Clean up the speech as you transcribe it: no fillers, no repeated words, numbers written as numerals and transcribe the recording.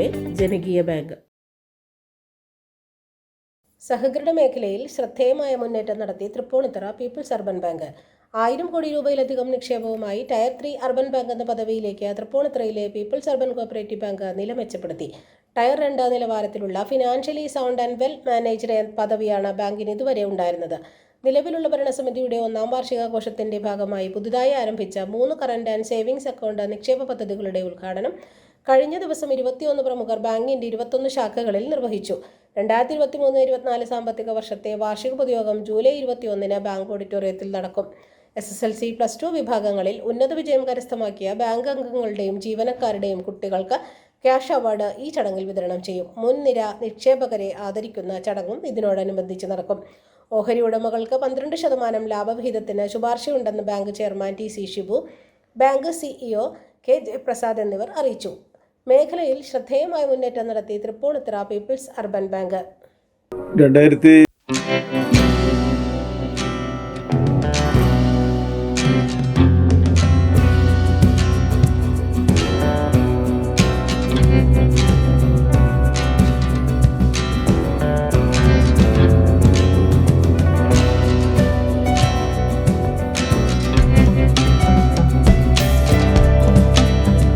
ജില്ലയിലെ ജനകീയ ബാങ്ക്. സഹകരണ മേഖലയിൽ ശ്രദ്ധേയമായ മുന്നേറ്റം നടത്തി തൃപ്പൂണിത്തുറ പീപ്പിൾസ് അർബൻ ബാങ്ക്. 1000 കോടി രൂപയിലധികം നിക്ഷേപവുമായി ടയർ 3 അർബൻ ബാങ്ക് എന്ന പദവിയിലേക്ക് തൃപ്പൂണിത്തുറയിലെ പീപ്പിൾസ് അർബൻ കോഓപ്പറേറ്റീവ് ബാങ്ക് നില മെച്ചപ്പെടുത്തി. ടയർ 2 നിലവാരത്തിലുള്ള financially sound and well managed പദവിയാണ് ബാങ്കിന് ഇതുവരെ ഉണ്ടായിരുന്നത്. നിലവിലുള്ള ഭരണസമിതിയുടെ 1ാം വാർഷികാഘോഷത്തിന്റെ ഭാഗമായി പുതുതായി ആരംഭിച്ച 3 കറന്റ് ആൻഡ് സേവിങ്സ് അക്കൗണ്ട് നിക്ഷേപ പദ്ധതികളുടെ ഉദ്ഘാടനം കഴിഞ്ഞ ദിവസം 21 പ്രമുഖർ ബാങ്കിന്റെ 21 ശാഖകളിൽ നിർവഹിച്ചു. 2023-24 സാമ്പത്തിക വർഷത്തെ വാർഷിക പൊതുയോഗം ജൂലൈ 21-ന് ബാങ്ക് ഓഡിറ്റോറിയത്തിൽ നടക്കും. SSLC, +2 വിഭാഗങ്ങളിൽ ഉന്നത വിജയം കരസ്ഥമാക്കിയ ബാങ്ക് അംഗങ്ങളുടെയും ജീവനക്കാരുടെയും കുട്ടികൾക്ക് ക്യാഷ് അവാർഡ് ഈ ചടങ്ങിൽ വിതരണം ചെയ്യും. മുൻനിര നിക്ഷേപകരെ ആദരിക്കുന്ന ചടങ്ങും ഇതിനോടനുബന്ധിച്ച് നടക്കും. ഓഹരി ഉടമകൾക്ക് 12% ലാഭവിഹിതത്തിന് ശുപാർശയുണ്ടെന്ന് bank chairman TC Shibu, bank CEO K Jayaprasad എന്നിവർ അറിയിച്ചു. മേഖലയിൽ ശ്രദ്ധേയമായ മുന്നേറ്റം നടത്തി തൃപ്പൂണിത്തുറ പീപ്പിൾസ് അർബൻ ബാങ്ക്.